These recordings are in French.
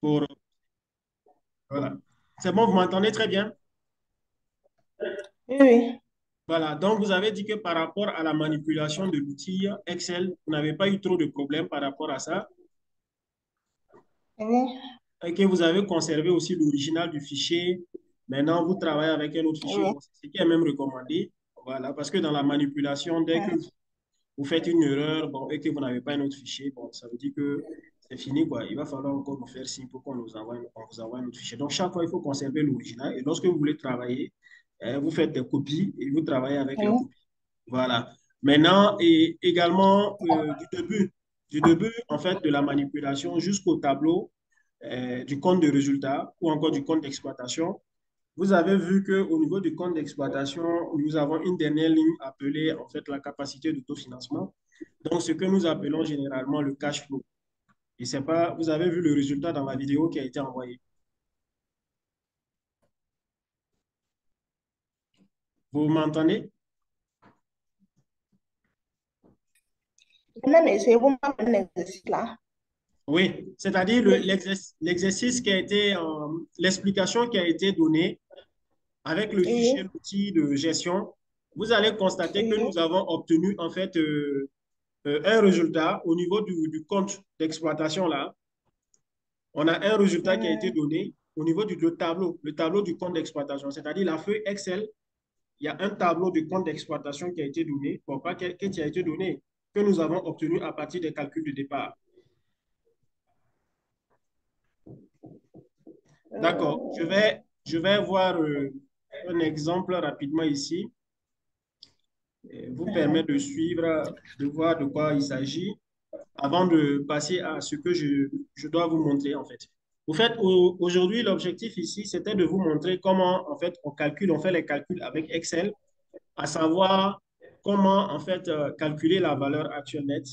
pour, voilà. C'est bon, vous m'entendez très bien? Oui, oui. Voilà. Donc, vous avez dit que par rapport à la manipulation de l'outil Excel, vous n'avez pas eu trop de problèmes par rapport à ça Oui, et que vous avez conservé aussi l'original du fichier. Maintenant, vous travaillez avec un autre fichier. oui. Bon, c'est ce qui est même recommandé. Voilà. Parce que dans la manipulation, dès que Mhm. vous faites une erreur bon, et que vous n'avez pas un autre fichier, bon, ça veut dire que c'est fini, quoi. Il va falloir encore nous faire signe pour qu'on vous envoie un autre fichier. Donc, chaque fois, il faut conserver l'original. Et lorsque vous voulez travailler, vous faites des copies et vous travaillez avec les Oui. copies. Voilà. Maintenant, et également, du début, en fait, de la manipulation jusqu'au tableau du compte de résultat ou encore du compte d'exploitation, vous avez vu qu'au niveau du compte d'exploitation, nous avons une dernière ligne appelée en fait la capacité d'autofinancement. Donc, ce que nous appelons généralement le cash flow. Et c'est pas, vous avez vu le résultat dans la vidéo qui a été envoyée. Vous m'entendez? J'ai même essayé, vous m'avez un exercice là. Oui, c'est-à-dire l'exercice qui a été, l'explication qui a été donnée avec le fichier, Oui, l'outil de gestion, vous allez constater que oui. nous avons obtenu en fait un résultat au niveau du compte d'exploitation là. On a un résultat qui a été Mhm. donné au niveau du le tableau du compte d'exploitation, c'est-à-dire la feuille Excel. Il y a un tableau de compte d'exploitation qui a été donné, bon, pas qui a été donné, que nous avons obtenu à partir des calculs de départ. D'accord. Je vais voir un exemple rapidement ici, vous permet de suivre, de voir de quoi il s'agit avant de passer à ce que je dois vous montrer en fait. Au fait, aujourd'hui, l'objectif ici, c'était de vous montrer comment en fait on calcule, on fait les calculs avec Excel, à savoir comment en fait calculer la valeur actuelle nette.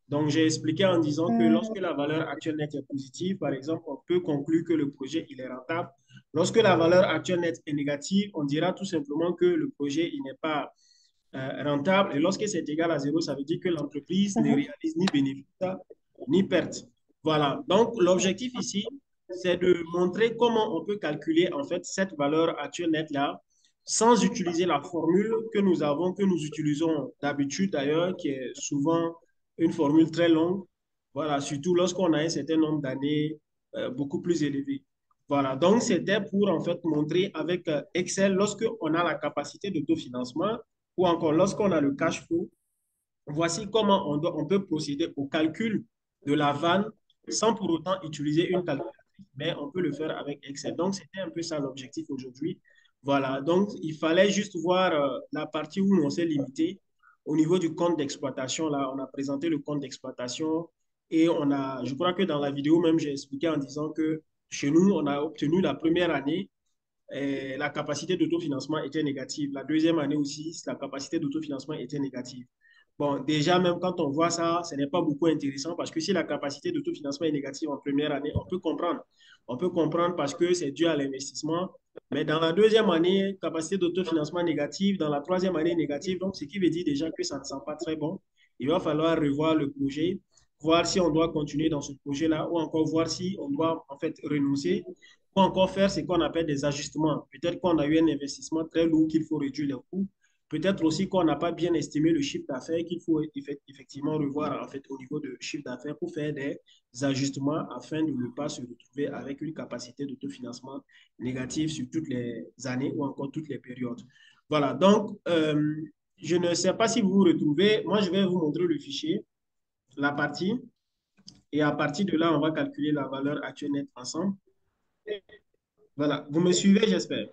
Donc, j'ai expliqué en disant que lorsque Mhm. la valeur actuelle nette est positive, par exemple, on peut conclure que le projet il est rentable. Lorsque la valeur actuelle nette est négative, on dira tout simplement que le projet il n'est pas rentable. Et lorsque c'est égal à zéro, ça veut dire que l'entreprise ne Mhm. réalise ni bénéfice ni perte. Voilà. Donc, l'objectif ici, c'est de montrer comment on peut calculer en fait cette valeur actuelle nette-là sans utiliser la formule que nous avons, que nous utilisons d'habitude d'ailleurs, qui est souvent une formule très longue. Voilà, surtout lorsqu'on a un certain nombre d'années beaucoup plus élevé. Voilà, donc c'était pour en fait montrer avec Excel, lorsqu'on a la capacité d'autofinancement ou encore lorsqu'on a le cash flow, voici comment on peut procéder au calcul de la vanne sans pour autant utiliser une calculatrice, mais on peut le faire avec Excel. Donc, c'était un peu ça l'objectif aujourd'hui. Voilà, donc il fallait juste voir la partie où on s'est limité. Au niveau du compte d'exploitation, là, on a présenté le compte d'exploitation et on a, je crois que dans la vidéo même, j'ai expliqué en disant que chez nous, on a obtenu la première année la capacité d'autofinancement était négative. La deuxième année aussi, la capacité d'autofinancement était négative. Bon, déjà, même quand on voit ça, ce n'est pas beaucoup intéressant parce que si la capacité d'autofinancement est négative en première année, on peut comprendre. On peut comprendre parce que c'est dû à l'investissement. Mais dans la deuxième année, capacité d'autofinancement négative, dans la troisième année négative, donc ce qui veut dire déjà que ça ne sent pas très bon. Il va falloir revoir le projet, voir si on doit continuer dans ce projet-là ou encore voir si on doit en fait renoncer ou encore faire ce qu'on appelle des ajustements. Peut-être qu'on a eu un investissement très lourd qu'il faut réduire les coûts. Peut-être aussi qu'on n'a pas bien estimé le chiffre d'affaires qu'il faut effectivement revoir en fait, au niveau de chiffre d'affaires pour faire des ajustements afin de ne pas se retrouver avec une capacité d'autofinancement négative sur toutes les années ou encore toutes les périodes. Voilà, donc je ne sais pas si vous vous retrouvez. Moi, je vais vous montrer le fichier, la partie, et à partir de là, on va calculer la valeur actuelle nette ensemble. Voilà, vous me suivez, j'espère.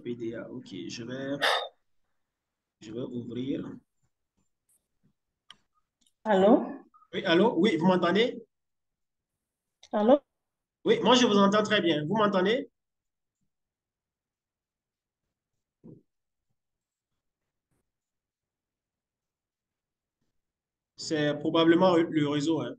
PDA, ok, je vais ouvrir. Allô? Oui, allô? Oui, vous m'entendez? Allô? Oui, moi je vous entends très bien. Vous m'entendez? C'est probablement le réseau, hein.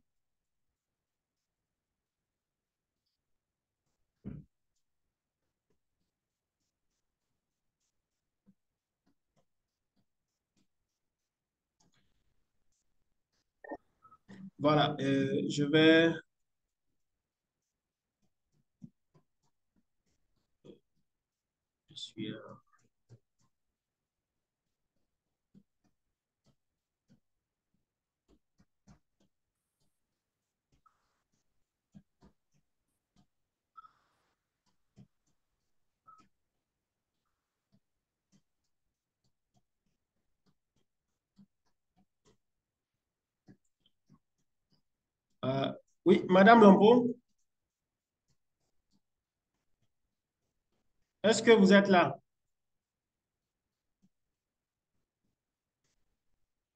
Voilà, je vais... Je suis, oui, Madame Lambeau, est-ce que vous êtes là?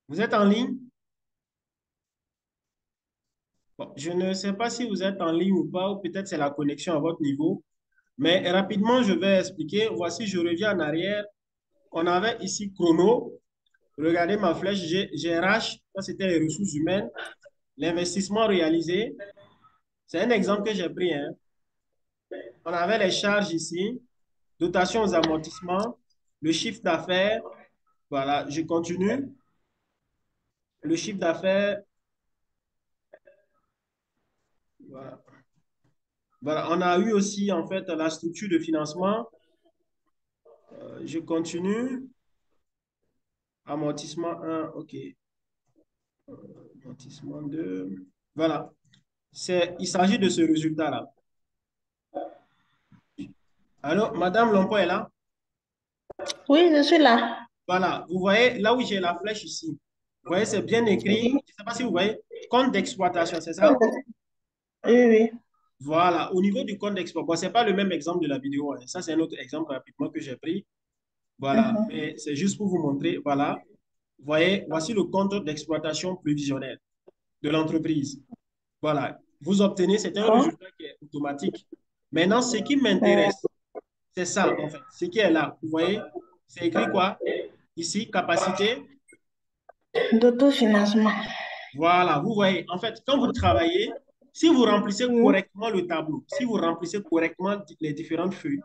Vous êtes en ligne? Bon, je ne sais pas si vous êtes en ligne ou pas, ou peut-être c'est la connexion à votre niveau. Mais rapidement, je vais expliquer. Voici, je reviens en arrière. On avait ici chrono. Regardez ma flèche, GRH, ça c'était les ressources humaines. L'investissement réalisé, c'est un exemple que j'ai pris, hein. On avait les charges ici, dotation aux amortissements, le chiffre d'affaires. Voilà, je continue. Le chiffre d'affaires, voilà. Voilà, on a eu aussi en fait la structure de financement. Je continue. Amortissement 1, OK. Amortissement 2. Voilà. Il s'agit de ce résultat-là. Alors, Madame Lompo est là? Oui, je suis là. Voilà. Vous voyez, là où j'ai la flèche ici, vous voyez, c'est bien écrit. Oui, Je ne sais pas si vous voyez. Compte d'exploitation, c'est ça? oui, oui. Voilà. Au niveau du compte d'exploitation, bon, ce n'est pas le même exemple de la vidéo, hein. Ça, c'est un autre exemple rapidement que j'ai pris. Voilà. Mhm. Mais c'est juste pour vous montrer. Voilà. Vous voyez, voici le compte d'exploitation prévisionnel de l'entreprise. Voilà. Vous obtenez, c'est un D'accord. résultat qui est automatique. Maintenant, ce qui Euh, m'intéresse, c'est ça, en fait. Ce qui est là. Vous voyez, c'est écrit quoi? Ici, capacité. D'autofinancement. Voilà. Vous voyez, en fait, quand vous travaillez, si vous remplissez Oui. correctement le tableau, si vous remplissez correctement les différentes feuilles,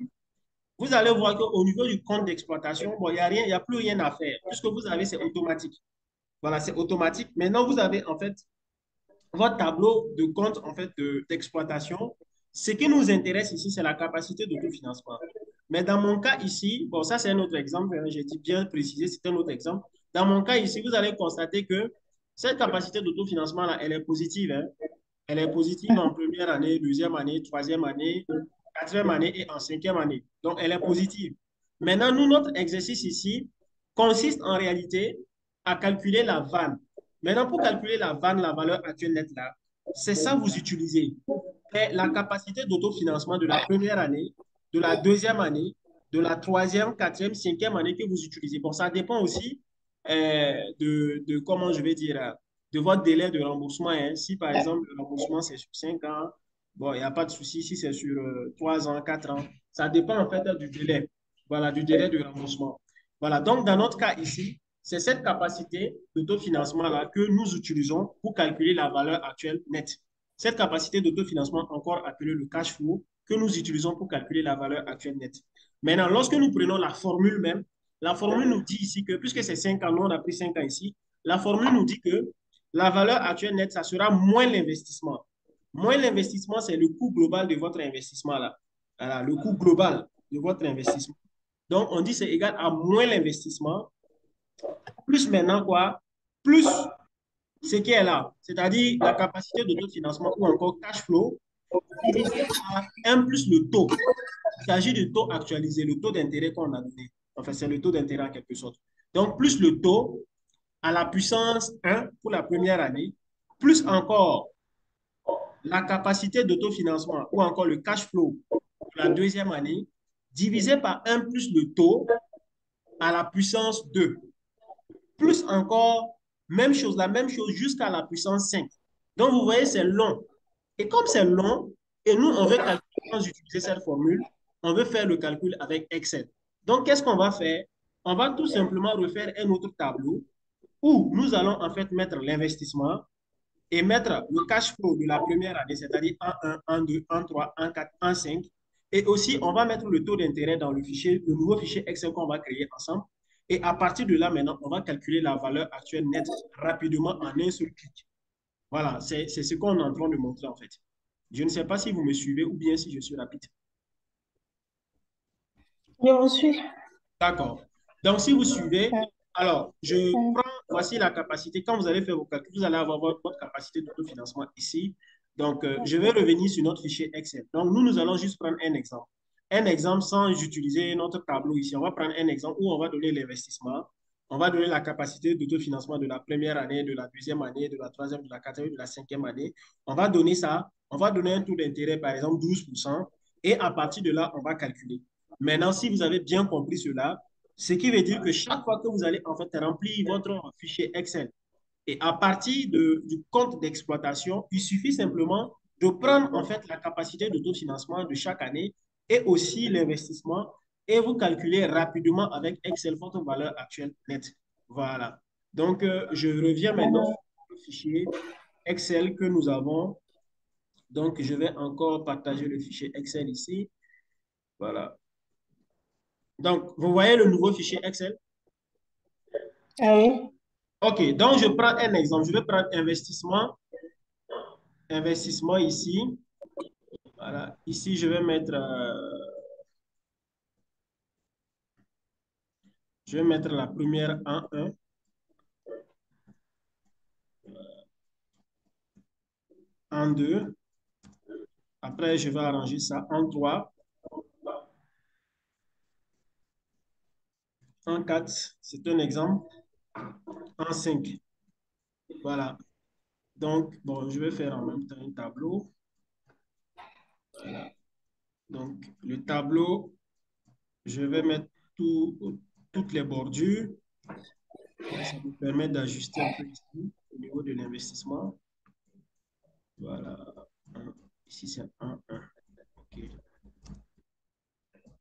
vous allez voir qu'au niveau du compte d'exploitation, bon, il n'y a rien, il n'y a plus rien à faire. Tout ce que vous avez, c'est automatique. Voilà, c'est automatique. Maintenant, vous avez en fait votre tableau de compte en fait d'exploitation. Ce qui nous intéresse ici, c'est la capacité d'autofinancement. Mais dans mon cas ici, bon, ça c'est un autre exemple, hein, j'ai dit bien précisé, c'est un autre exemple. Dans mon cas ici, vous allez constater que cette capacité d'autofinancement-là, elle est positive, hein. Elle est positive en première année, deuxième année, troisième année, quatrième année et en cinquième année. Donc, elle est positive. Maintenant, nous, notre exercice ici consiste en réalité à calculer la vanne. Maintenant, pour calculer la vanne, la valeur actuelle nette là, c'est ça vous utilisez. C'est la capacité d'autofinancement de la première année, de la deuxième année, de la troisième, quatrième, cinquième année que vous utilisez. Bon, ça dépend aussi comment je vais dire, de votre délai de remboursement, hein. Si par exemple le remboursement c'est sur 5 ans, bon, il n'y a pas de souci. Si c'est sur 3 ans, 4 ans, ça dépend en fait du délai. Voilà, du délai de remboursement. Voilà, donc dans notre cas ici, c'est cette capacité d'autofinancement-là que nous utilisons pour calculer la valeur actuelle nette. Cette capacité d'autofinancement, encore appelée le cash flow, que nous utilisons pour calculer la valeur actuelle nette. Maintenant, lorsque nous prenons la formule même, la formule nous dit ici que, puisque c'est 5 ans, nous on a pris 5 ans ici, la formule nous dit que la valeur actuelle nette, ça sera moins l'investissement. Moins l'investissement, c'est le coût global de votre investissement là. Voilà, le coût global de votre investissement. Donc, on dit c'est égal à moins l'investissement, plus maintenant quoi? Plus ce qui est là, c'est-à-dire la capacité d'autofinancement ou encore cash flow, divisé par 1 plus le taux. Il s'agit du taux actualisé, le taux d'intérêt qu'on a donné. Enfin, c'est le taux d'intérêt en quelque sorte. Donc, plus le taux à la puissance 1 pour la première année, plus encore la capacité d'autofinancement ou encore le cash flow pour la deuxième année, divisé par 1 plus le taux à la puissance 2. Plus encore, même chose, la même chose jusqu'à la puissance 5. Donc, vous voyez, c'est long. Et comme c'est long, et nous, on veut calculer, quand j'utilise cette formule, on veut faire le calcul avec Excel. Donc, qu'est-ce qu'on va faire? On va tout simplement refaire un autre tableau où nous allons en fait mettre l'investissement et mettre le cash flow de la première année, c'est-à-dire en 1, en 2, en 3, en 4, en 5. Et aussi, on va mettre le taux d'intérêt dans le fichier, le nouveau fichier Excel qu'on va créer ensemble. Et à partir de là, maintenant, on va calculer la valeur actuelle nette rapidement en un seul clic. Voilà, c'est ce qu'on est en train de montrer en fait. Je ne sais pas si vous me suivez ou bien si je suis rapide. Je vous suis. D'accord. Donc, si vous suivez, Mm, alors, je mm, prends, voici la capacité. Quand vous allez faire vos calculs, vous allez avoir votre capacité d'autofinancement ici. Donc, je vais revenir sur notre fichier Excel. Donc, nous allons juste prendre un exemple. Un exemple sans utiliser notre tableau ici. On va prendre un exemple où on va donner l'investissement. On va donner la capacité d'autofinancement de la première année, de la deuxième année, de la troisième, de la quatrième, de la cinquième année. On va donner ça. On va donner un taux d'intérêt, par exemple, 12%. Et à partir de là, on va calculer. Maintenant, si vous avez bien compris cela, ce qui veut dire que chaque fois que vous allez en fait remplir votre fichier Excel et à partir du compte d'exploitation, il suffit simplement de prendre en fait la capacité d'autofinancement de chaque année et aussi l'investissement et vous calculez rapidement avec Excel votre valeur actuelle nette. Voilà. Donc, je reviens maintenant sur mhm. le fichier Excel que nous avons. Donc, je vais encore partager le fichier Excel ici. Voilà. Donc, vous voyez le nouveau fichier Excel? Ah oui. OK, donc je prends un exemple. Je vais prendre investissement ici. Voilà, ici, je vais mettre la première en un, en 2. Après, je vais arranger ça en 3, en 4. C'est un exemple. En 5. Voilà. Donc, bon, je vais faire en même temps un tableau. Voilà. Donc, le tableau, je vais mettre toutes les bordures. Ça me permet d'ajuster un peu ici au niveau de l'investissement. Voilà. Ici, c'est un. OK.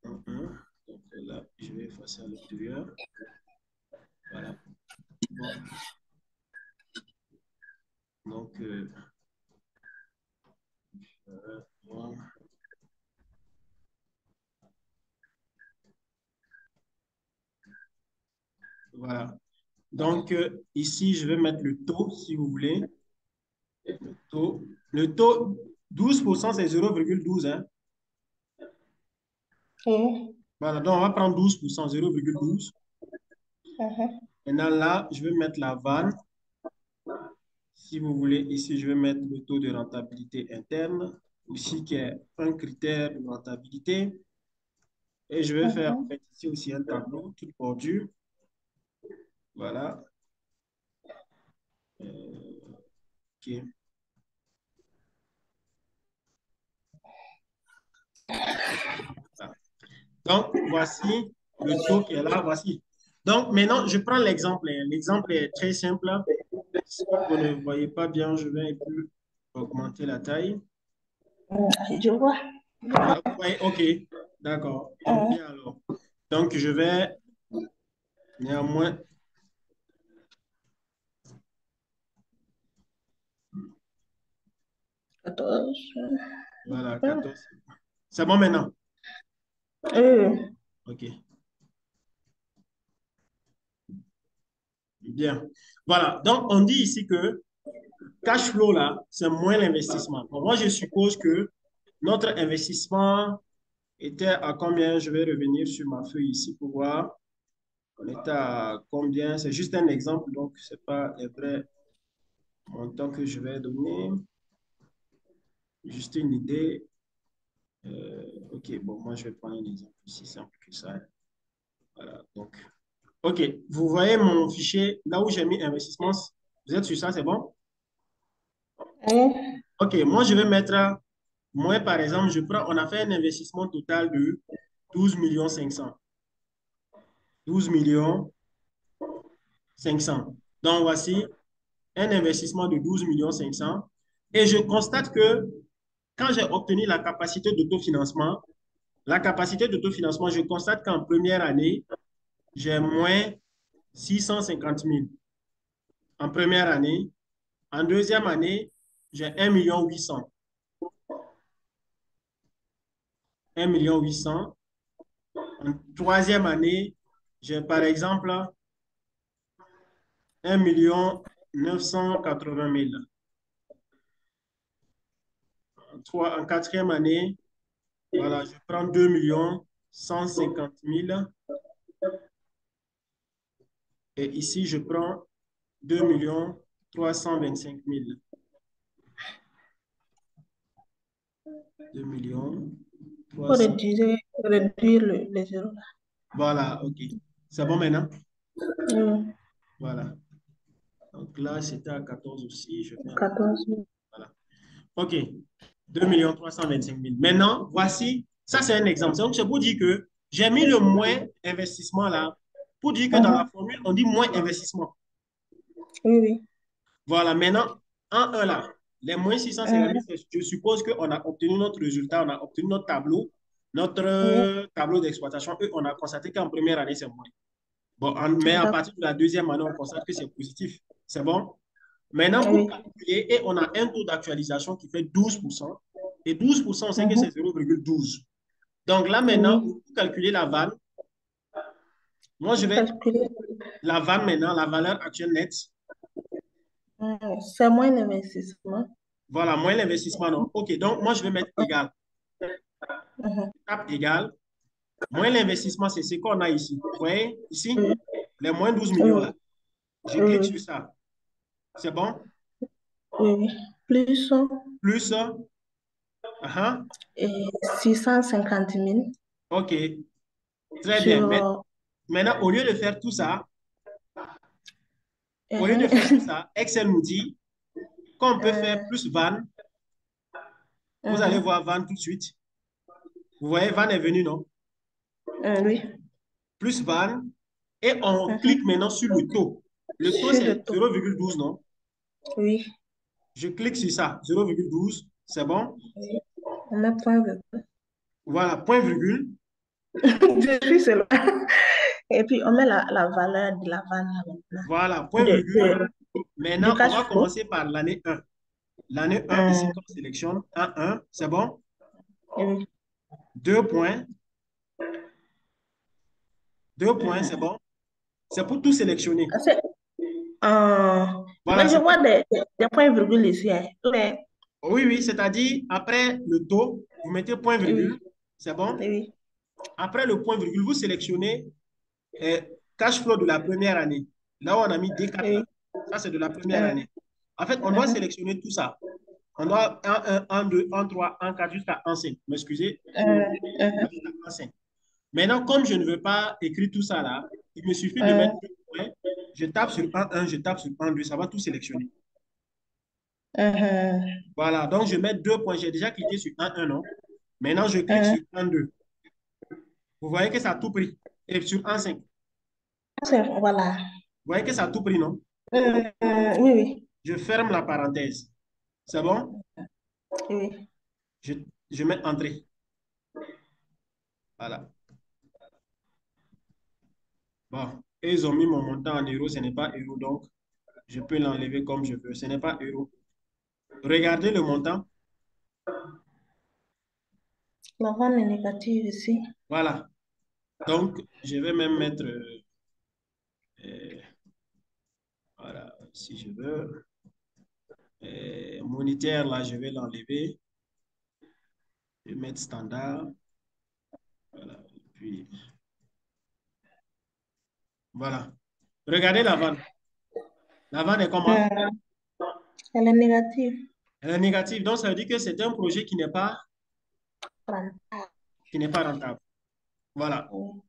Un. Donc là, je vais effacer à l'intérieur. Voilà. Bon. Donc, bon. Voilà. Donc, ici, je vais mettre le taux, si vous voulez. Le taux 12%, c'est 0,12. Hein. Oui. Voilà. Donc, on va prendre 12%, 0,12. Mhm, Maintenant, là, je vais mettre la vanne. Si vous voulez, ici, je vais mettre le taux de rentabilité interne, aussi qui est un critère de rentabilité. Et je vais faire en mhm. fait, ici aussi un tableau, toute bordure. Voilà. OK. Voilà. Donc, voici le taux qui est là. Voici. Donc, maintenant, je prends l'exemple. L'exemple est très simple. Si vous ne voyez pas bien, je vais un peu augmenter la taille. Je vois. Voilà, vous voyez, OK. D'accord. Donc, Mhm. bien alors. Donc, je vais néanmoins, 14. voilà, 14. C'est bon maintenant. Oui. OK. Bien. Voilà. Donc, on dit ici que cash flow, là, c'est moins l'investissement. Bon, moi, je suppose que notre investissement était à combien? Je vais revenir sur ma feuille ici pour voir. On était à combien? C'est juste un exemple, donc ce n'est pas les vrais montants que je vais donner. Juste une idée. OK, bon, moi, je vais prendre un exemple aussi simple que ça. Voilà, donc, OK. Vous voyez mon fichier, là où j'ai mis investissement, vous êtes sur ça, c'est bon? Oui. OK, moi, je vais mettre, moi, par exemple, on a fait un investissement total de 12 500 000. 12 500 000. Donc, voici un investissement de 12 500 000. Et je constate que quand j'ai obtenu la capacité d'autofinancement, je constate qu'en première année, j'ai moins 650 000. En première année. En deuxième année, j'ai 1 800 000. 1 800 000. En troisième année, j'ai par exemple 1 980 000. en quatrième année, voilà, je prends 2 150 000. Et ici, je prends 2 325 000. 2 Pour 300. réduire les zéros là. Voilà, OK. C'est bon maintenant? Oui, Voilà. Donc là, c'était à 14 aussi. Je mets 14. voilà. OK. 2 325 000. Maintenant, voici, ça c'est un exemple. Donc, c'est pour dire que j'ai mis le moins investissement là, pour dire que dans la Mhm. formule, on dit moins investissement. Oui, oui. Voilà, maintenant, en un là, les moins 650 Mhm. 000, je suppose qu'on a obtenu notre résultat, on a obtenu notre Oui, tableau d'exploitation. Et on a constaté qu'en première année, c'est moins. Bon, mais à d'accord. partir de la deuxième année, on constate que c'est positif. C'est bon? Maintenant, pour Oui. calculer, et on a un taux d'actualisation qui fait 12%. Et 12%, on sait que c'est Mhm. 0,12. Donc là, maintenant, Oui. pour calculer la vanne, moi, je vais, Calculer. la vanne maintenant, la valeur actuelle nette, C'est moins l'investissement. voilà, moins l'investissement, non? OK, donc moi, je vais mettre égal. Mhm. Tape égal. Moins l'investissement, c'est ce qu'on a ici. Vous voyez, ici, Oui, les moins 12 millions oui, là. Je oui, clique sur oui, ça. C'est bon? oui, oui. Plus Plus, et 650 000 OK, très bien. sur Maintenant, au lieu de faire tout ça, au lieu de faire tout mhm, ça, Excel nous dit qu'on peut faire euh, plus van. Vous allez mhm, voir van tout de suite. Vous voyez, van est venu, non? oui. Plus van. Et on clique Mhm. maintenant sur le taux. Le taux, Sur c'est le taux. 0,12, non? Oui. Je clique sur ça, 0,12, c'est bon? Oui. On met point virgule. Voilà, point virgule. Je suis seule. Et puis, on met la valeur de la vanne là maintenant. Voilà, point De, virgule. de- du Maintenant, on cash va flow. commencer par l'année 1. L'année 1, ici, Euh, qu'on sélectionne, 1, c'est bon? oui. 2 points, 2 points, c'est Euh, bon? C'est pour tout sélectionner. c'est- Voilà, mais je c'est pour... vois des points virgules ici, hein. Mais, Oui, oui, c'est-à-dire, après le taux, vous mettez point virgule, oui, c'est bon? oui, Après le point virgule, vous sélectionnez euh, cash flow de la première année. Là où on a mis D4 là. oui. Ça, c'est de la première Euh, année. En fait, on doit mhm. sélectionner tout ça. On doit 1, 1, 2, 1, 3, 1, 4 jusqu'à 1, 5. M'excusez, Mhm. jusqu'à 1, 5. Maintenant, comme je ne veux pas écrire tout ça là, il me suffit de Euh, mettre deux points. Je tape sur 1, je tape sur 1, 2. Ça va tout sélectionner. mhm. Voilà, donc je mets 2 points. J'ai déjà cliqué sur 1, non? Maintenant, je clique Euh, sur 1, 2. Vous voyez que ça a tout pris. Et sur 1, 5. Vous voilà. voyez que ça a tout pris, non? Oui, oui, Je ferme la parenthèse. C'est bon? oui. Je, je mets entrée. Voilà. Bon. Et ils ont mis mon montant en euros. Ce n'est pas euro, donc je peux l'enlever comme je veux. Ce n'est pas euro. Regardez le montant. La vanne est négative ici. Voilà. Donc, je vais même mettre, voilà, si je veux, monétaire, là, je vais l'enlever. Je vais mettre standard. Voilà. Puis, voilà. Regardez la vanne. La vanne est comment? Euh, Elle est négative. Elle est négative. Donc, ça veut dire que c'est un projet Voilà. qui n'est pas rentable. Voilà. Oui.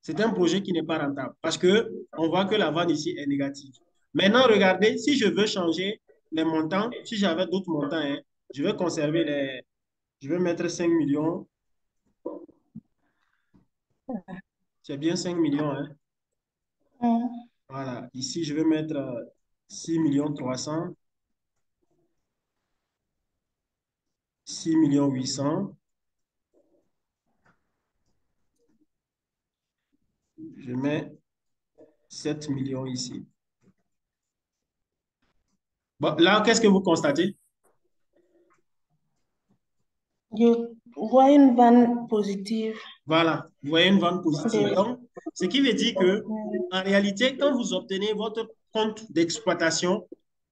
C'est un projet qui n'est pas rentable parce que on voit que la vente ici est négative. Maintenant, regardez, si je veux changer les montants, si j'avais d'autres montants, hein, je vais conserver je vais mettre 5 millions. C'est bien 5 millions, hein. Mhm. Voilà. Ici, je vais mettre 6 millions 300, 6 millions 800. Je mets 7 millions ici. Bon, là, qu'est-ce que vous constatez? Je vois une vanne positive. Voilà, vous voyez une vente positive. De, Donc, ce qui veut dire que, en réalité, quand vous obtenez votre compte d'exploitation,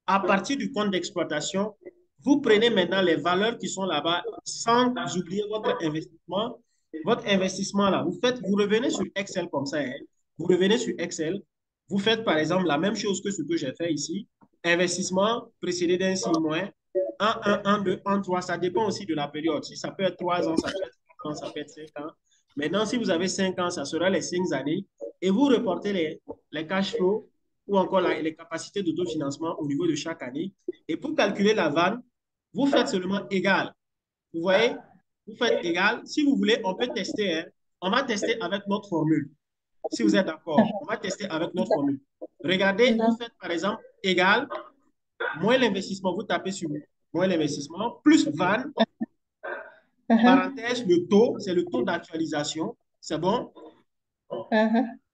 à partir du compte d'exploitation, Vous prenez maintenant les valeurs qui sont là-bas sans oublier votre investissement. Votre investissement là, vous revenez sur Excel comme ça, hein. Vous revenez sur Excel. Vous faites par exemple la même chose que ce que j'ai fait ici. Investissement précédé d'un 6 mois, 1, 2, 1, 3. Ça dépend aussi de la période. Si ça peut être 3 ans, ça peut être 4 ans, ça peut être 5 ans. Maintenant, si vous avez 5 ans, ça sera les 5 années. Et vous reportez les cash flows ou encore les capacités d'autofinancement au niveau de chaque année. Et pour calculer la vanne, vous faites seulement égal. Vous voyez? Vous faites égal. Si vous voulez, on peut tester, hein. On va tester avec notre formule. Si vous êtes d'accord, on va tester avec notre formule. Regardez, vous faites par exemple égal, moins l'investissement, vous tapez sur moins l'investissement, plus van, parenthèse, le taux, c'est le taux d'actualisation. C'est bon?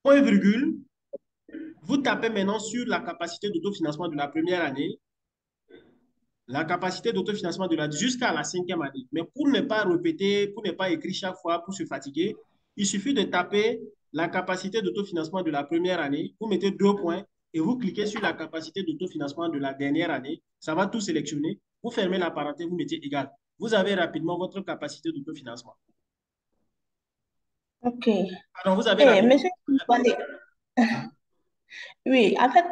Point virgule, vous tapez maintenant sur la capacité d'autofinancement de la première année, la capacité d'autofinancement jusqu'à la 5e année. Mais pour ne pas répéter, pour ne pas écrire chaque fois, pour se fatiguer, il suffit de taper la capacité d'autofinancement de la première année, vous mettez 2 points et vous cliquez sur la capacité d'autofinancement de la dernière année. Ça va tout sélectionner. Vous fermez la parenthèse, vous mettez égal. Vous avez rapidement votre capacité d'autofinancement. Ok. Alors, vous avez Eh, rapidement. monsieur, oui, en fait,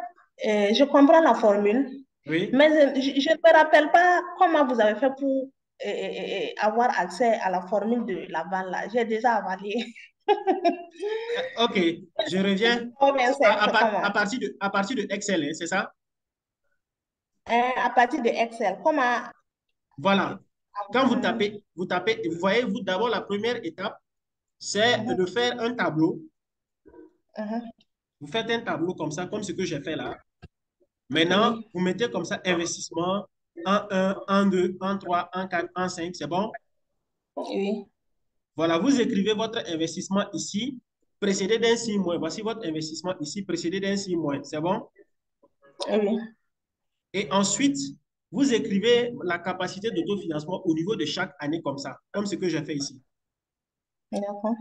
je comprends la formule, Oui. mais je ne me rappelle pas comment vous avez fait pour avoir accès à la formule de la vanne là. J'ai déjà avalé. OK, je reviens Oh, bien, c'est comment? à partir de Excel, hein, c'est ça? À partir de Excel, comment? Voilà. Quand vous voyez, vous d'abord la première étape, c'est Mhm, de faire un tableau. mhm. Vous faites un tableau comme ça, comme ce que j'ai fait là. Maintenant, Oui, vous mettez comme ça investissement en 1, en 2, en 3, en 4, en 5, c'est bon? oui, Voilà, vous écrivez votre investissement ici, précédé d'un 6 mois. Voici votre investissement ici, précédé d'un 6 mois, c'est bon? oui. Et ensuite, vous écrivez la capacité d'autofinancement au niveau de chaque année comme ça, comme ce que j'ai fait ici. D'accord.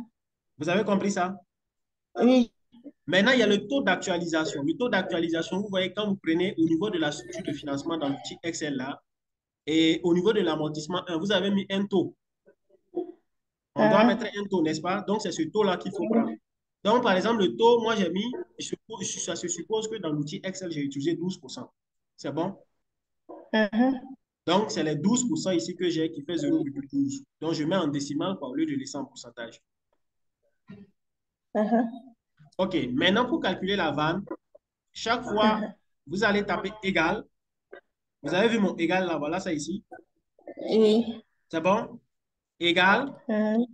Vous avez compris ça? Oui, Maintenant, il y a le taux d'actualisation. Le taux d'actualisation, vous voyez, quand vous prenez au niveau de la structure de financement dans l'outil Excel là, et au niveau de l'amortissement 1, vous avez mis un taux. On doit mettre un taux, n'est-ce pas? Donc, c'est ce taux-là qu'il faut prendre. oui. Donc, par exemple, le taux, moi, j'ai mis, ça se suppose que dans l'outil Excel, j'ai utilisé 12%. C'est bon? Mhm, Donc, c'est les 12% ici que j'ai qui fait 0,12. Donc, je mets en décimal au lieu de laisser en pourcentage. mhm, OK. Maintenant, pour calculer la vanne, chaque fois, mhm. vous allez taper égal. Vous avez vu mon égal là, voilà ça ici. Oui. C'est bon? Égal, Mhm,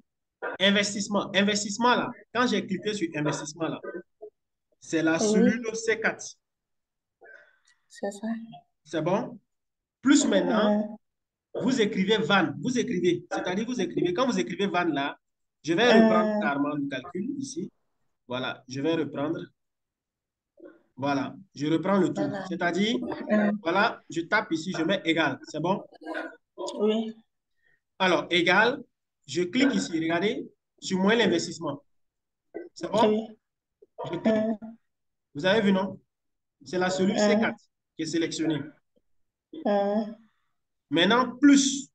investissement. Investissement là, quand j'ai cliqué sur investissement là, c'est la cellule oui, C4. c'est ça. C'est bon? Plus maintenant, Mhm, vous écrivez van. Vous écrivez. C'est-à-dire, vous écrivez. Quand vous écrivez van là, je vais reprendre mhm. carrément le calcul ici. Voilà, je vais reprendre. Voilà, je reprends le tout. Voilà. C'est-à-dire, Mhm, voilà, je tape ici, je mets égal. C'est bon? oui, Alors, égal, je clique ici, regardez, sur moins l'investissement. C'est bon? oui. Je clique. Mhm, Vous avez vu, non? C'est la cellule C4 mhm, qui est sélectionnée. mhm, Maintenant, plus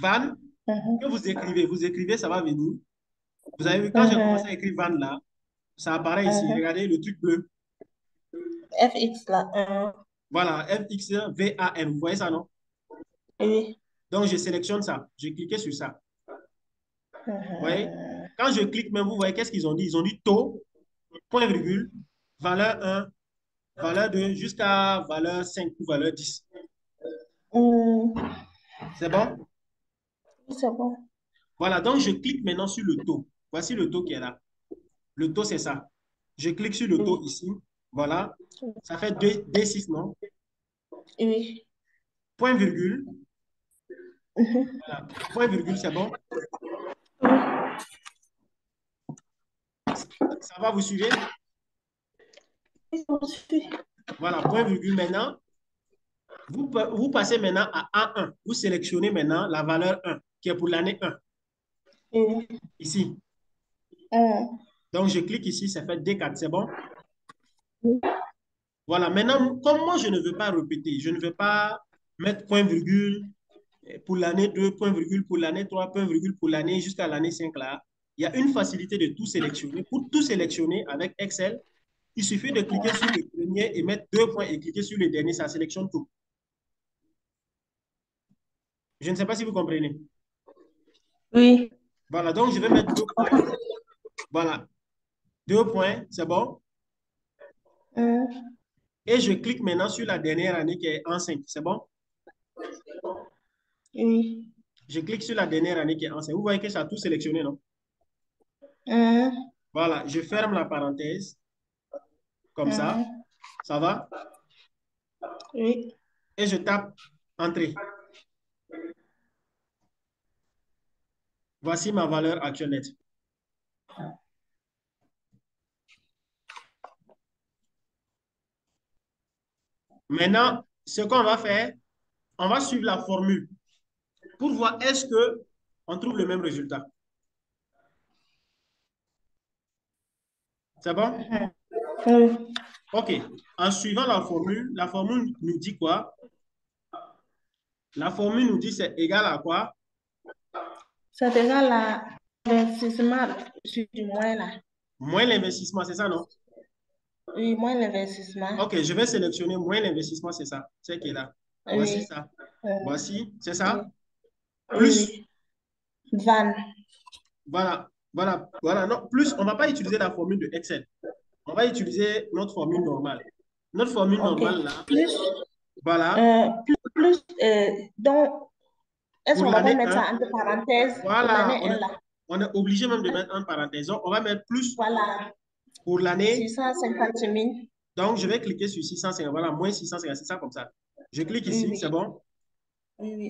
van que mhm, vous écrivez, ça va venir. Vous avez vu, quand j'ai commencé à mhm, écrire van là, ça apparaît ici. mhm. Regardez le truc bleu. FX là. Voilà, FXVAN. Vous voyez ça, non? Oui. Donc, je sélectionne ça. J'ai cliqué sur ça. Vous voyez? Mhm. Quand je clique même, vous voyez qu'est-ce qu'ils ont dit? Ils ont dit taux, point virgule, valeur 1, valeur 2, jusqu'à valeur 5 ou valeur 10. Mhm. C'est bon? Oui, c'est bon. Voilà, donc je clique maintenant sur le taux. Voici le taux qui est là. Le taux, c'est ça. Je clique sur le taux Oui. ici. Voilà. Ça fait 2, D6, non? Oui. Point virgule. Mhm. Voilà. Point virgule, c'est bon? Ça va, vous suivez? Oui, je suis. Voilà, point virgule maintenant. Vous passez maintenant à A1. Vous sélectionnez maintenant la valeur 1, qui est pour l'année 1, Oui. ici. Mhm. Donc, je clique ici, ça fait D4, c'est bon? Oui. Voilà, maintenant, comme moi, je ne veux pas répéter, je ne veux pas mettre point virgule pour l'année 2, point virgule pour l'année 3, point virgule pour l'année jusqu'à l'année 5 là, il y a une facilité de tout sélectionner. Pour tout sélectionner avec Excel, il suffit de cliquer sur le premier et mettre 2 points et cliquer sur le dernier, ça sélectionne tout. Je ne sais pas si vous comprenez. Oui. Voilà, donc je vais mettre 2 points. Voilà, 2 points, c'est bon. Et je clique maintenant sur la dernière année qui est en 5, c'est bon. Oui. Je clique sur la dernière année qui est en 5. Vous voyez que ça a tout sélectionné, non? Voilà, je ferme la parenthèse, comme ça. Ça va? Oui. Et je tape Entrée. Voici ma valeur actuelle nette. Maintenant, ce qu'on va faire, on va suivre la formule pour voir est-ce qu'on trouve le même résultat. C'est bon? Oui. OK. En suivant la formule nous dit quoi? La formule nous dit c'est égal à quoi? C'est égal à l'investissement du moins là. Moins l'investissement, c'est ça, non? Oui, moins l'investissement. OK, je vais sélectionner moins l'investissement, c'est ça. C'est qui est là. Voici Oui. ça. Euh, Voici, c'est oui. ça? Oui, Plus, oui. Van. voilà, voilà, voilà. Non, plus, on ne va pas utiliser la formule de Excel. On va utiliser notre formule normale. Notre formule OK. normale, là, Plus, voilà, donc, est-ce pour qu'on va pas l'année mettre 1. ça entre parenthèses pour Voilà, l'année 1 là? on est obligé même de mettre en parenthèse. Donc, on va mettre plus Voilà. pour l'année. 650 000. Donc, je vais cliquer sur 650. Voilà, moins 650, c'est ça comme ça. Je clique Oui, ici, c'est oui. bon. Oui, oui.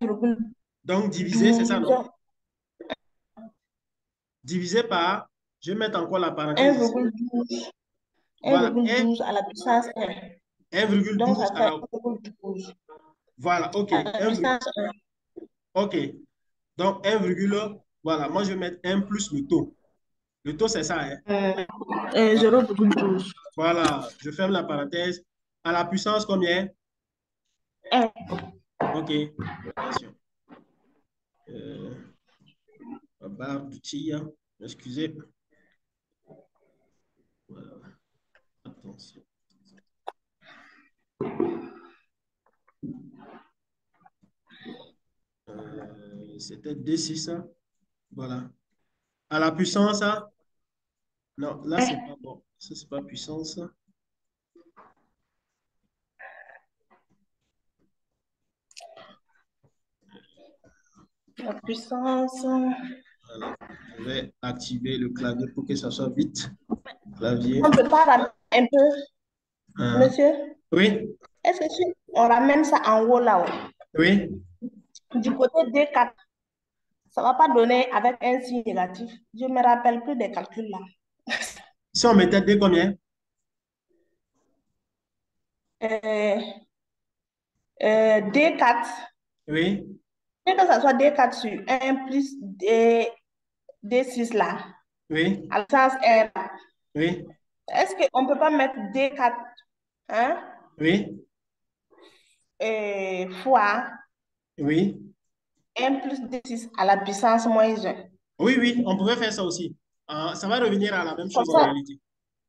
1,12. Donc, diviser, c'est ça, non? Divisé par, je vais mettre encore la parenthèse ici. 1,12. Voilà, 1,12 à la puissance 1. Donc, 1,12 ça à fait la... 1,12 Voilà, OK. à la puissance 1. OK. Donc, 1, voilà, moi, je vais mettre 1 plus le taux. Le taux, c'est ça, hein? Voilà. 0,12. Voilà, je ferme la parenthèse. À la puissance, combien? 1. OK. Attention. La barre d'outils, hein. Excusez. Voilà. Attention. C'était D6, ça. Voilà. À la puissance, ça. Non, là, c'est pas bon. Ça, c'est pas puissance. La puissance. Voilà. Je vais activer le clavier pour que ça soit vite. Clavier. On ne peut pas ramener un peu, Hein. monsieur? Oui, Est-ce que si on ramène ça en haut là-haut, oui. du côté D4, ça ne va pas donner avec un signe négatif? Je ne me rappelle plus des calculs là. Si on mettait D combien? Euh, D4, Oui, dès que ça soit D4 sur 1 plus D6 là, oui, à sens R, oui, est-ce qu'on ne peut pas mettre D4 hein, oui, fois oui. 1 plus D6 à la puissance moins 1? Oui, oui, on pouvait faire ça aussi. Ça va revenir à la même Comme chose en ça, réalité.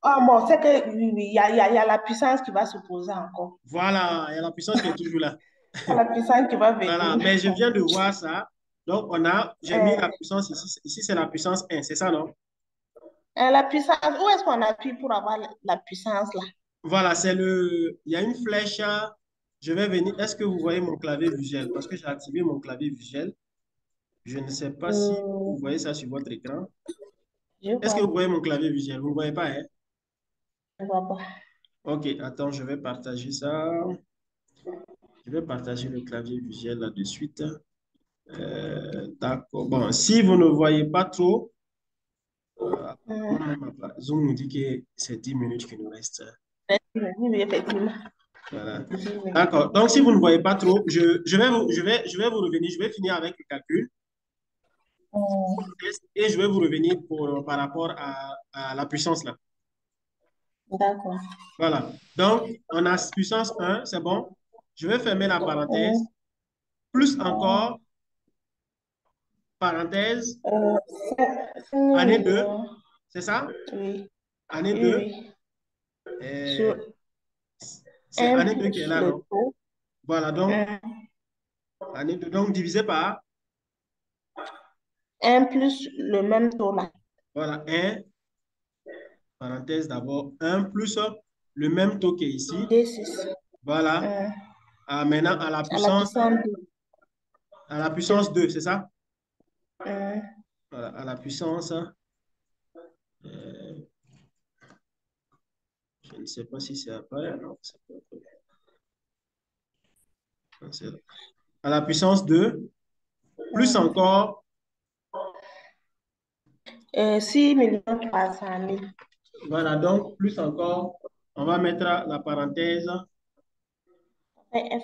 oh, bon, c'est que oui, oui, il y a la puissance qui va se poser encore. Voilà, il y a la puissance qui est toujours là. Il y a la puissance qui va Voilà, venir. mais je viens de voir ça. Donc, j'ai mis la Euh, puissance ici. Ici, c'est la puissance 1, c'est ça, non? la puissance, où est-ce qu'on appuie pour avoir la puissance là? Voilà, il y a une flèche. Je vais venir. Est-ce que vous voyez mon clavier visuel? Parce que j'ai activé mon clavier visuel. Je ne sais pas si vous Euh, voyez ça sur votre écran. je Est-ce que vois, vous voyez mon clavier visuel? Vous ne voyez pas, hein? je vois pas. Ok, attends, je vais partager ça. Je vais partager le clavier visuel là de suite. D'accord. Bon, si vous ne voyez pas trop, Euh, Zoom nous dit que c'est 10 minutes qui nous restent. oui, oui, effectivement. Voilà. 10 minutes. D'accord. Donc, si vous ne voyez pas trop, je vais vous revenir. Je vais finir avec le calcul et je vais vous revenir par rapport à la puissance là. D'accord. Voilà. Donc, on a puissance 1, c'est bon. Je vais fermer la parenthèse. Plus encore, parenthèse, Euh, année 2, millions. c'est ça? Oui, Année oui, 2, oui. euh, Sur c'est 1 année 2 qui est plus là, le non? taux. Voilà, donc, un année 2, donc divisé par, 1 plus le même taux là. voilà, un parenthèse d'abord, un plus le même taux qui est ici. D6. Voilà. Euh, Maintenant, à la puissance à la puissance 2. 2, c'est ça? Euh, Voilà, à la puissance, euh, je ne sais pas si c'est après, non, c'est pas après. Non, c'est là. À la puissance 2, plus encore, 6 millions 300 000. voilà, donc plus encore, on va mettre la parenthèse, F,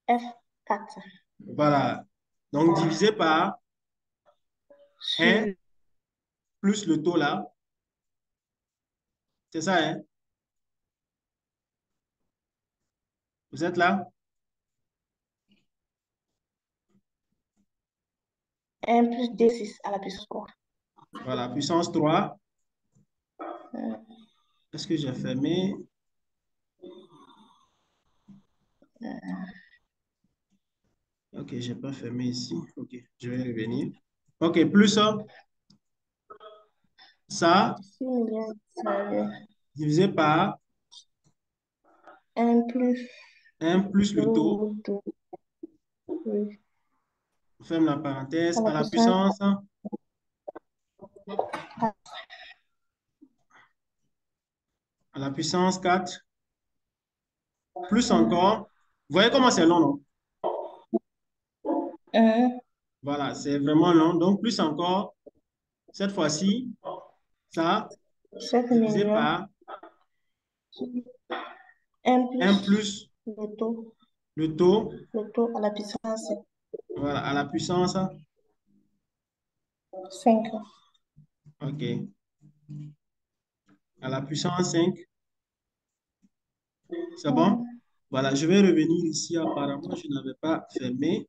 F4. voilà, donc divisé par 1 Sur plus le taux là, c'est ça, hein? Vous êtes là? 1 plus D6 à la puissance 3. Voilà, puissance 3. Euh, Est-ce que j'ai fermé? Ok, j'ai pas fermé ici. Ok, je vais revenir. Ok, plus ça 6 millions 100 000. divisé par 1 plus 1 plus le taux. le taux. Oui. On ferme la À parenthèse. la À la puissance puissance, 4. à la puissance 4. Plus encore. Vous voyez comment c'est long, non? Voilà, c'est vraiment long. Donc, plus encore, cette fois-ci, ça 7 divisé millions. par 1 1 plus plus le taux. le taux à la puissance Voilà, à la puissance. 5. OK. À la puissance 5. C'est bon? Voilà, je vais revenir ici. Apparemment, je n'avais pas fermé.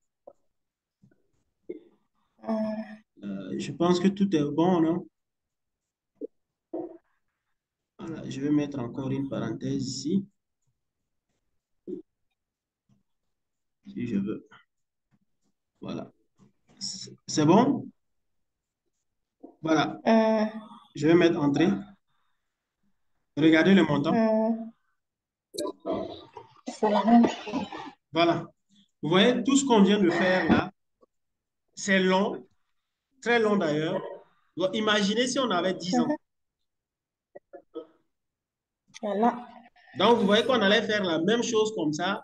Je pense que tout est bon, non? Voilà, je vais mettre encore une parenthèse ici, si je veux. Voilà. C'est bon? Voilà. Je vais mettre entrée. Regardez le montant. C'est la même chose. Voilà. Vous voyez, tout ce qu'on vient de faire là, c'est long, très long d'ailleurs. Donc, imaginez si on avait 10 ans. Voilà. Donc, vous voyez qu'on allait faire la même chose comme ça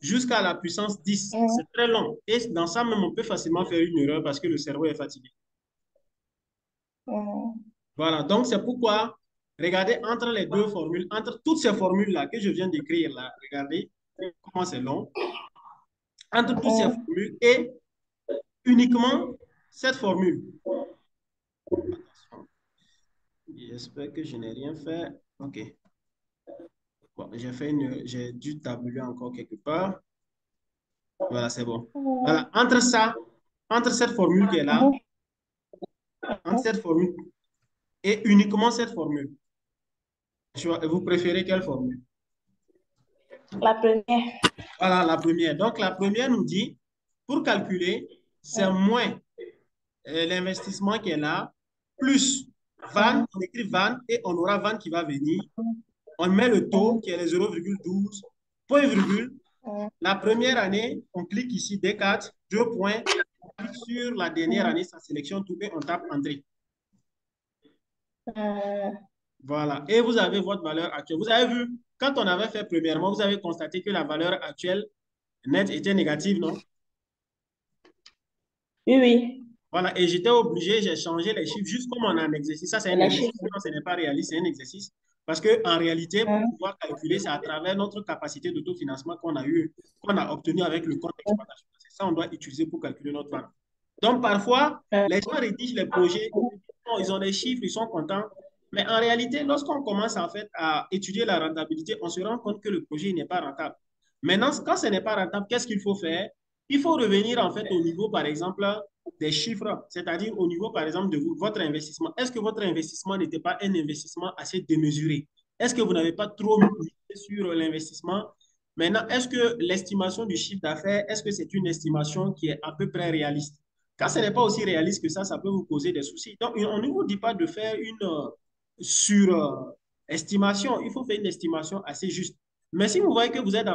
jusqu'à la puissance 10. C'est très long. Et dans ça même, on peut facilement faire une erreur parce que le cerveau est fatigué. Voilà. Donc, c'est pourquoi, regardez entre les deux formules, entre toutes ces formules-là que je viens d'écrire là, regardez comment c'est long. Entre toutes ces formules et uniquement cette formule. Attention. J'espère que je n'ai rien fait. OK. Bon, j'ai dû tabuler encore quelque part. Voilà, c'est bon. Voilà, entre ça, entre cette formule qui est là, entre cette formule et uniquement cette formule, vous préférez quelle formule? La première. Voilà, la première. Donc, la première nous dit, pour calculer, c'est moins l'investissement qui est là, plus VAN, on écrit VAN et on aura VAN qui va venir. On met le taux qui est les 0,12, point virgule. La première année, on clique ici D4, 2 points, on clique sur la dernière année, ça sélectionne tout et on tape Entrée. Voilà. Et vous avez votre valeur actuelle. Vous avez vu, quand on avait fait premièrement, vous avez constaté que la valeur actuelle nette était négative, non? Oui, oui. Voilà. Et j'étais obligé, j'ai changé les chiffres juste comme on a un exercice. Ça, c'est un La exercice. chiffre. Non, ce n'est pas réaliste, c'est un exercice. Parce qu'en réalité, pour pouvoir calculer, c'est à travers notre capacité d'autofinancement qu'on a eu, qu'on a obtenu avec le compte d'exploitation. C'est ça qu'on doit utiliser pour calculer notre vente. Donc, parfois, les gens rédigent les projets, ils ont des chiffres, ils sont contents. Mais en réalité, lorsqu'on commence en fait à étudier la rentabilité, on se rend compte que le projet n'est pas rentable. Maintenant, quand ce n'est pas rentable, qu'est-ce qu'il faut faire? Il faut revenir en fait au niveau, par exemple, des chiffres, c'est-à-dire au niveau, par exemple, de votre investissement. Est-ce que votre investissement n'était pas un investissement assez démesuré? Est-ce que vous n'avez pas trop misé sur l'investissement? Maintenant, est-ce que l'estimation du chiffre d'affaires, est-ce que c'est une estimation qui est à peu près réaliste? Quand ce n'est pas aussi réaliste que ça peut vous causer des soucis. Donc, on ne vous dit pas de faire une surestimation. Il faut faire une estimation assez juste. Mais si vous voyez que vous êtes,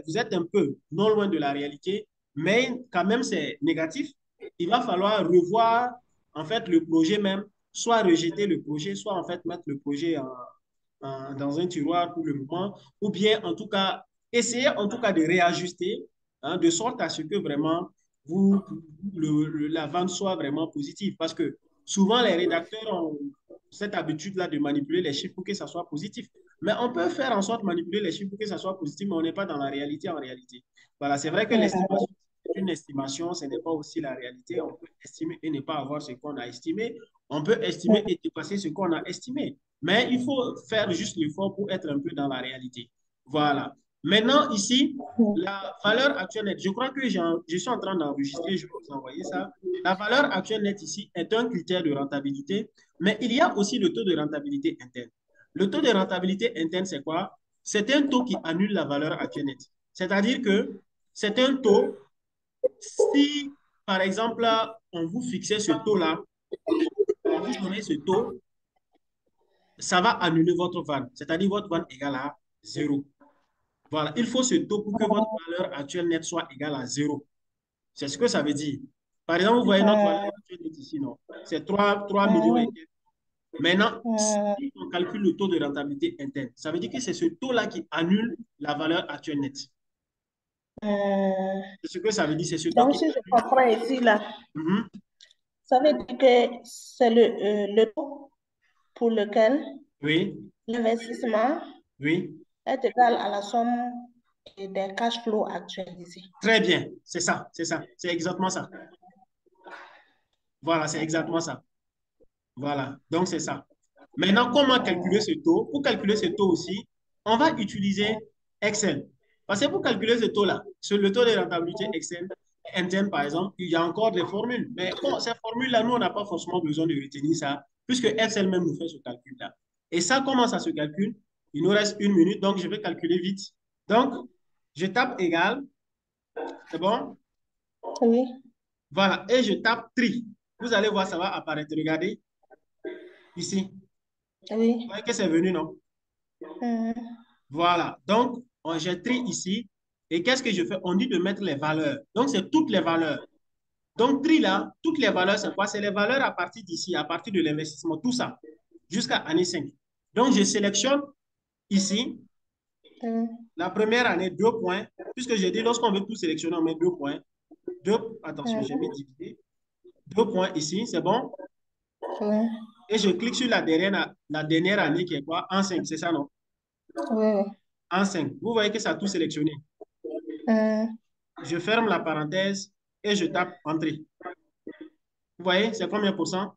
vous êtes un peu non loin de la réalité, mais quand même c'est négatif, il va falloir revoir en fait le projet même, soit rejeter le projet, soit en fait mettre le projet dans un tiroir pour le moment, ou bien en tout cas essayer en tout cas de réajuster, hein, de sorte à ce que vraiment la vente soit vraiment positive. Parce que souvent les rédacteurs ont cette habitude-là de manipuler les chiffres pour que ça soit positif. Mais on peut faire en sorte de manipuler les chiffres pour que ça soit positif, mais on n'est pas dans la réalité en réalité. Voilà, c'est vrai que l'estimation, c'est une estimation, ce n'est pas aussi la réalité. On peut estimer et ne pas avoir ce qu'on a estimé. On peut estimer et dépasser ce qu'on a estimé. Mais il faut faire juste l'effort pour être un peu dans la réalité. Voilà. Maintenant, ici, la valeur actuelle nette, je crois que je suis en train d'enregistrer, je vais vous envoyer ça. La valeur actuelle nette ici est un critère de rentabilité, mais il y a aussi le taux de rentabilité interne. Le taux de rentabilité interne, c'est quoi? C'est un taux qui annule la valeur actuelle nette. C'est-à-dire que c'est un taux, si par exemple, on vous fixait ce taux-là, on vous donnait ce taux, ça va annuler votre vente. C'est-à-dire votre vente égale à zéro. Voilà, il faut ce taux pour que votre valeur actuelle nette soit égale à zéro. C'est ce que ça veut dire. Par exemple, vous voyez notre valeur actuelle nette ici, non? C'est 3 millions et quelques. Maintenant, si on calcule le taux de rentabilité interne, ça veut dire que c'est ce taux-là qui annule la valeur actuelle nette. C'est ce que ça veut dire, c'est ce taux Donc, qui si je annule. comprends ici, là, Mhm. ça veut dire que c'est le taux pour lequel Oui, l'investissement oui. est égal à la somme des cash flows actualisés. Très bien, c'est ça, c'est exactement ça. Voilà, c'est exactement ça. Voilà, donc c'est ça. Maintenant, comment calculer ce taux? Pour calculer ce taux aussi, on va utiliser Excel. Parce que pour calculer ce taux-là, sur le taux de rentabilité Excel, interne par exemple, il y a encore des formules. Mais bon, ces formules-là, nous, on n'a pas forcément besoin de retenir ça, puisque Excel même nous fait ce calcul-là. Et ça, comment ça se calcule? Il nous reste 1 minute, donc je vais calculer vite. Donc, je tape égal, c'est bon? Oui, Voilà, et je tape tri. Vous allez voir, ça va apparaître. Regardez ici. Vous oui. voyez que c'est venu, non? Mhm. Voilà. Donc, j'ai tri ici. Et qu'est-ce que je fais? On dit de mettre les valeurs. Donc, c'est toutes les valeurs. Donc, tri là, toutes les valeurs, c'est quoi? C'est les valeurs à partir d'ici, à partir de l'investissement, tout ça, jusqu'à année 5. Donc, je sélectionne ici, Mhm. la première année, 2 points, puisque j'ai dit, lorsqu'on veut tout sélectionner, on met 2 points. Attention, j'ai mis Mhm. diviser. 2 points ici, c'est bon? Oui, Et je clique sur la dernière année qui est quoi? En 5, c'est ça, non? oui, oui. En 5. Vous voyez que ça a tout sélectionné. Mhm. Je ferme la parenthèse et je tape Entrée. Vous voyez, c'est combien pour cent?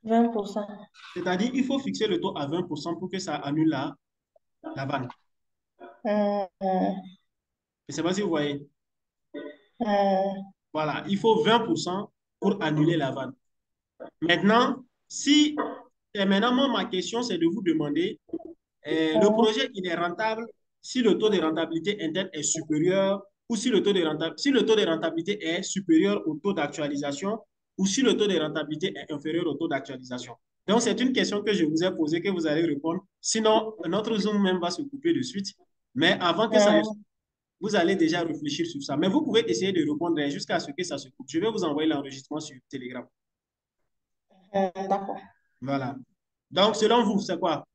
20%. C'est-à-dire il faut fixer le taux à 20% pour que ça annule la vanne. Mhm. Je ne sais pas si vous voyez. Mhm. Voilà, il faut 20% pour annuler la vanne. Maintenant, si et maintenant, moi, ma question, c'est de vous demander, le Mhm. projet, il est rentable si le taux de rentabilité interne est supérieur ou si le taux de rentabilité est supérieur au taux d'actualisation ou si le taux de rentabilité est inférieur au taux d'actualisation. Donc, c'est une question que je vous ai posée que vous allez répondre. Sinon, notre Zoom même va se couper de suite. Mais avant que ça ne... Mhm. Vous allez déjà réfléchir sur ça. Mais vous pouvez essayer de répondre jusqu'à ce que ça se coupe. Je vais vous envoyer l'enregistrement sur Telegram. D'accord. Voilà. Donc, selon vous, c'est quoi?